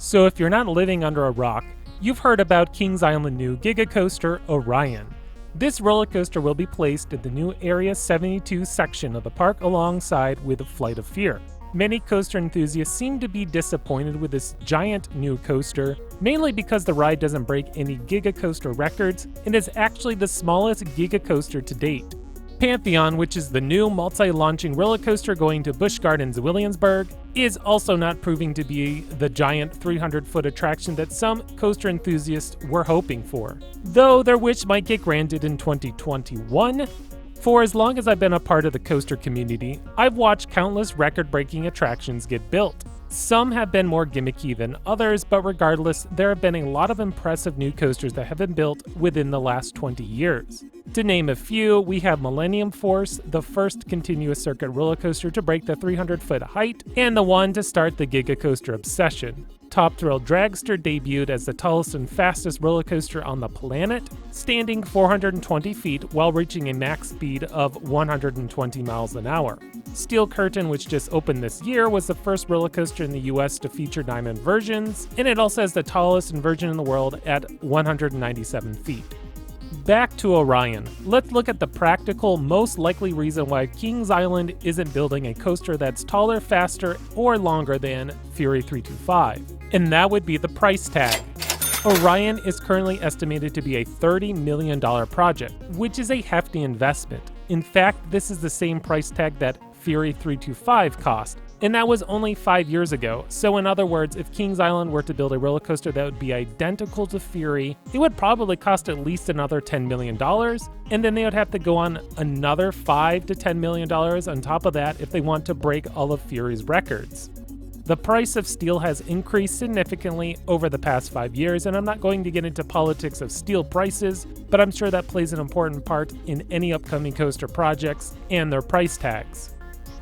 So if you're not living under a rock, you've heard about Kings Island new Giga coaster Orion. This roller coaster will be placed in the new Area 72 section of the park alongside with Flight of Fear. Many coaster enthusiasts seem to be disappointed with this giant new coaster, mainly because the ride doesn't break any Giga coaster records and is actually the smallest Giga coaster to date. Pantheon, which is the new multi-launching roller coaster going to Busch Gardens Williamsburg, is also not proving to be the giant 300-foot attraction that some coaster enthusiasts were hoping for, though their wish might get granted in 2021. For as long as I've been a part of the coaster community, I've watched countless record-breaking attractions get built. Some have been more gimmicky than others, but regardless, there have been a lot of impressive new coasters that have been built within the last 20 years. To name a few, we have Millennium Force, the first continuous circuit roller coaster to break the 300-foot height, and the one to start the Giga coaster obsession. Top Thrill Dragster debuted as the tallest and fastest roller coaster on the planet, standing 420 feet while reaching a max speed of 120 miles an hour. Steel Curtain, which just opened this year, was the first roller coaster in the US to feature diamond versions, and it also has the tallest inversion in the world at 197 feet. Back to Orion. Let's look at the practical, most likely reason why Kings Island isn't building a coaster that's taller, faster, or longer than Fury 325. And that would be the price tag. Orion is currently estimated to be a $30 million project, which is a hefty investment. In fact, this is the same price tag that Fury 325 cost, and that was only 5 years ago. So in other words, if Kings Island were to build a roller coaster that would be identical to Fury, it would probably cost at least another $10 million, and then they would have to go on another $5 to $10 million on top of that if they want to break all of Fury's records. The price of steel has increased significantly over the past 5 years, and I'm not going to get into politics of steel prices, but I'm sure that plays an important part in any upcoming coaster projects and their price tags.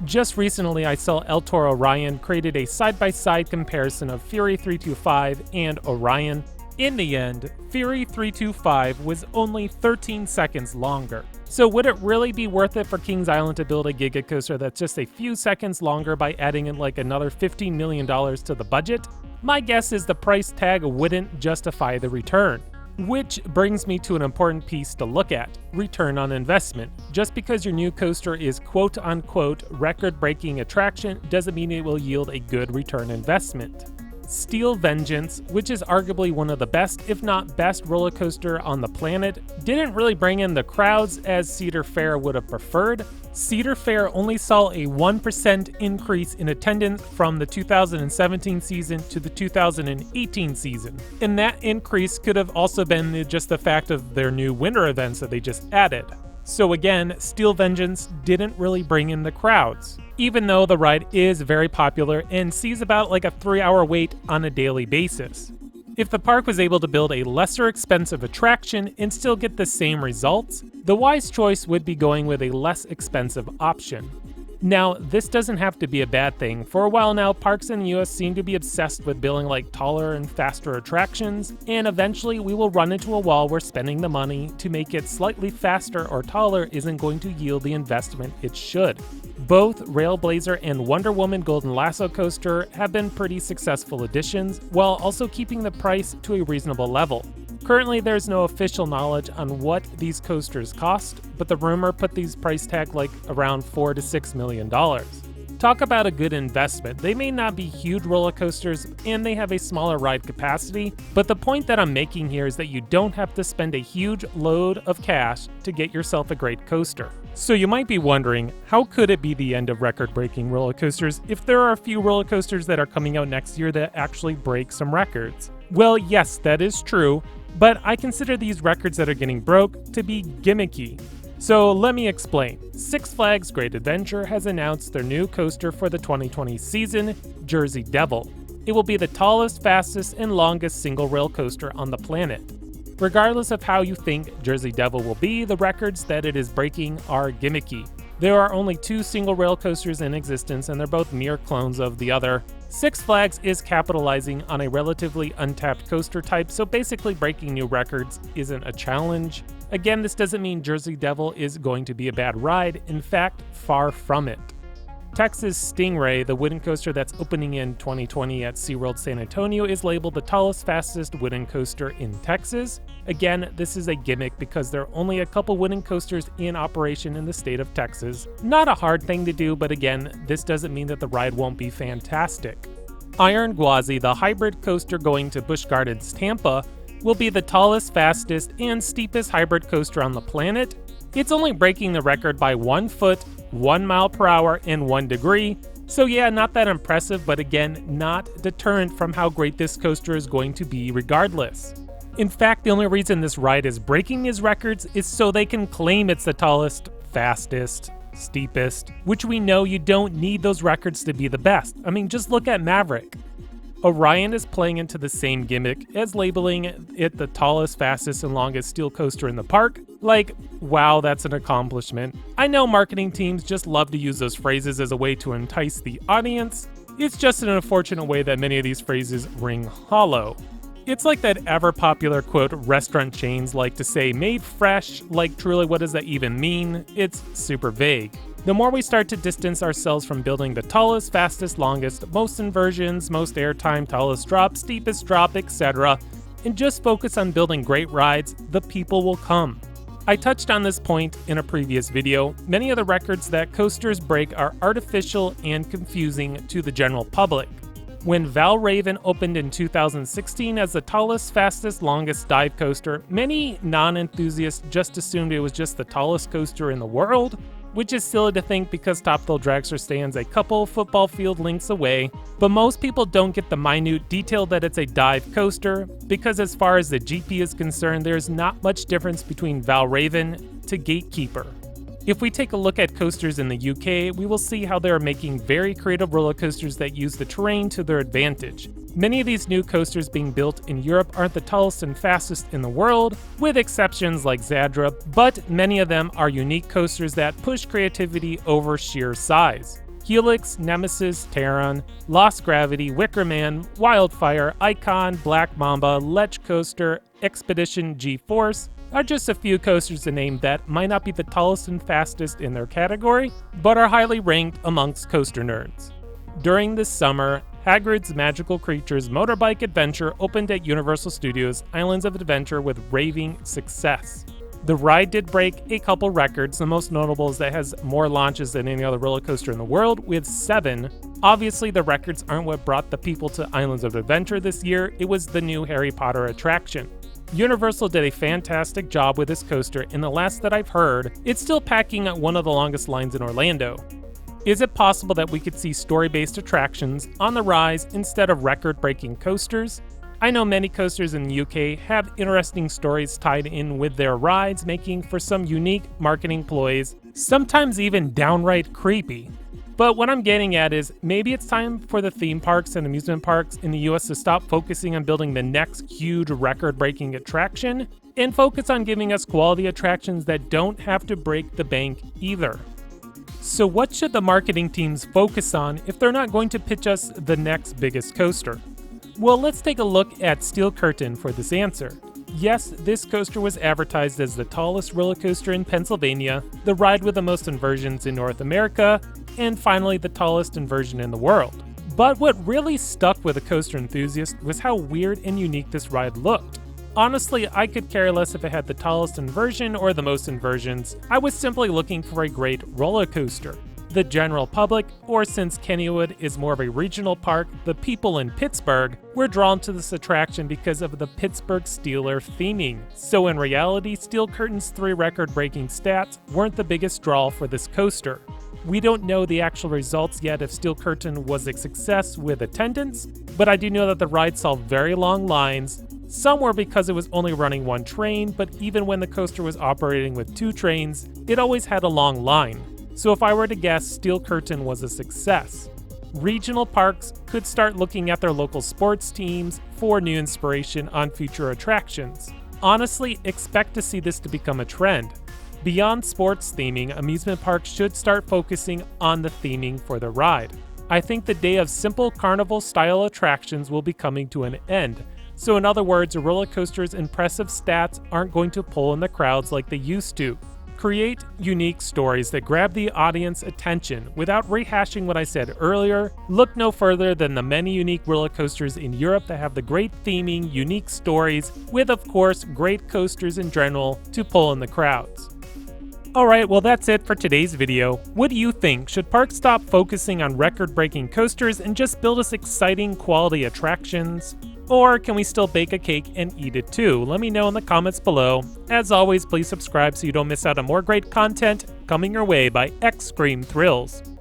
Just recently, I saw ElToroRyan created a side-by-side comparison of Fury 325 and Orion. In the end, Fury 325 was only 13 seconds longer. So would it really be worth it for Kings Island to build a Giga coaster that's just a few seconds longer by adding in like another $15 million to the budget? My guess is the price tag wouldn't justify the return. Which brings me to an important piece to look at: return on investment. Just because your new coaster is quote-unquote record-breaking attraction doesn't mean it will yield a good return investment. Steel Vengeance, which is arguably one of the best, if not best, roller coaster on the planet, didn't really bring in the crowds as Cedar Fair would have preferred. Cedar Fair only saw a 1% increase in attendance from the 2017 season to the 2018 season. And that increase could have also been just the fact of their new winter events that they just added. So again, Steel Vengeance didn't really bring in the crowds, even though the ride is very popular and sees about like a 3-hour wait on a daily basis. If the park was able to build a lesser expensive attraction and still get the same results, the wise choice would be going with a less expensive option. Now, this doesn't have to be a bad thing. For a while now, parks in the US seem to be obsessed with building like taller and faster attractions, and eventually we will run into a wall where spending the money to make it slightly faster or taller isn't going to yield the investment it should. Both Railblazer and Wonder Woman Golden Lasso Coaster have been pretty successful additions, while also keeping the price to a reasonable level. Currently, there's no official knowledge on what these coasters cost, but the rumor put these price tag like around $4 to $6 million. Talk about a good investment. They may not be huge roller coasters and they have a smaller ride capacity, but the point that I'm making here is that you don't have to spend a huge load of cash to get yourself a great coaster. So you might be wondering, how could it be the end of record-breaking roller coasters if there are a few roller coasters that are coming out next year that actually break some records? Well, yes, that is true, but I consider these records that are getting broke to be gimmicky. So let me explain. Six Flags Great Adventure has announced their new coaster for the 2020 season, Jersey Devil. It will be the tallest, fastest, and longest single rail coaster on the planet. Regardless of how you think Jersey Devil will be, the records that it is breaking are gimmicky. There are only 2 single rail coasters in existence, and they're both mere clones of the other. Six Flags is capitalizing on a relatively untapped coaster type, so basically breaking new records isn't a challenge. Again, this doesn't mean Jersey Devil is going to be a bad ride. In fact, far from it. Texas Stingray, the wooden coaster that's opening in 2020 at SeaWorld San Antonio, is labeled the tallest, fastest wooden coaster in Texas. Again, this is a gimmick because there are only a couple wooden coasters in operation in the state of Texas. Not a hard thing to do, but again, this doesn't mean that the ride won't be fantastic. Iron Gwazi, the hybrid coaster going to Busch Gardens, Tampa, will be the tallest, fastest, and steepest hybrid coaster on the planet. It's only breaking the record by 1 foot, 1 mile per hour, and 1 degree. So yeah, not that impressive, but again, not deterrent from how great this coaster is going to be regardless. In fact, the only reason this ride is breaking these records is so they can claim it's the tallest, fastest, steepest, which we know you don't need those records to be the best. I mean, just look at Maverick. Orion is playing into the same gimmick as labeling it the tallest, fastest, and longest steel coaster in the park. Like, wow, that's an accomplishment. I know marketing teams just love to use those phrases as a way to entice the audience. It's just an unfortunate way that many of these phrases ring hollow. It's like that ever-popular quote restaurant chains like to say made fresh, like truly what does that even mean? It's super vague. The more we start to distance ourselves from building the tallest, fastest, longest, most inversions, most airtime, tallest drop, steepest drop, etc., and just focus on building great rides, the people will come. I touched on this point in a previous video. Many of the records that coasters break are artificial and confusing to the general public. When Valravn opened in 2016 as the tallest, fastest, longest dive coaster, many non-enthusiasts just assumed it was just the tallest coaster in the world, which is silly to think because Top Thrill Dragster stands a couple football field lengths away, but most people don't get the minute detail that it's a dive coaster, because as far as the GP is concerned, there's not much difference between Valravn to Gatekeeper. If we take a look at coasters in the UK, we will see how they are making very creative roller coasters that use the terrain to their advantage. Many of these new coasters being built in Europe aren't the tallest and fastest in the world, with exceptions like Zadra, but many of them are unique coasters that push creativity over sheer size. Helix, Nemesis, Taron, Lost Gravity, Wicker Man, Wildfire, Icon, Black Mamba, Lech Coaster, Expedition G-Force are just a few coasters to name that might not be the tallest and fastest in their category, but are highly ranked amongst coaster nerds. During this summer, Hagrid's Magical Creatures Motorbike Adventure opened at Universal Studios Islands of Adventure with raving success. The ride did break a couple records, the most notable is that it has more launches than any other roller coaster in the world, with 7. Obviously, the records aren't what brought the people to Islands of Adventure this year, it was the new Harry Potter attraction. Universal did a fantastic job with this coaster, and the last that I've heard, it's still packing at one of the longest lines in Orlando. Is it possible that we could see story-based attractions on the rise instead of record-breaking coasters? I know many coasters in the UK have interesting stories tied in with their rides, making for some unique marketing ploys, sometimes even downright creepy. But what I'm getting at is, maybe it's time for the theme parks and amusement parks in the US to stop focusing on building the next huge record-breaking attraction, and focus on giving us quality attractions that don't have to break the bank either. So what should the marketing teams focus on if they're not going to pitch us the next biggest coaster? Well, let's take a look at Steel Curtain for this answer. Yes, this coaster was advertised as the tallest roller coaster in Pennsylvania, the ride with the most inversions in North America, and finally the tallest inversion in the world. But what really stuck with a coaster enthusiast was how weird and unique this ride looked. Honestly, I could care less if it had the tallest inversion or the most inversions. I was simply looking for a great roller coaster. The general public, or since Kennywood is more of a regional park, the people in Pittsburgh were drawn to this attraction because of the Pittsburgh Steelers theming. So in reality, Steel Curtain's 3 record-breaking stats weren't the biggest draw for this coaster. We don't know the actual results yet if Steel Curtain was a success with attendance, but I do know that the ride saw very long lines. Some were because it was only running 1 train, but even when the coaster was operating with 2 trains, it always had a long line. So if I were to guess, Steel Curtain was a success. Regional parks could start looking at their local sports teams for new inspiration on future attractions. Honestly, expect to see this to become a trend. Beyond sports theming, amusement parks should start focusing on the theming for the ride. I think the day of simple carnival-style attractions will be coming to an end. So in other words, a roller coaster's impressive stats aren't going to pull in the crowds like they used to. Create unique stories that grab the audience attention. Without rehashing what I said earlier, look no further than the many unique roller coasters in Europe that have the great theming, unique stories, with of course great coasters in general to pull in the crowds. Alright, well that's it for today's video. What do you think? Should parks stop focusing on record-breaking coasters and just build us exciting quality attractions? Or can we still bake a cake and eat it too? Let me know in the comments below. As always, please subscribe so you don't miss out on more great content coming your way by X Scream Thrills.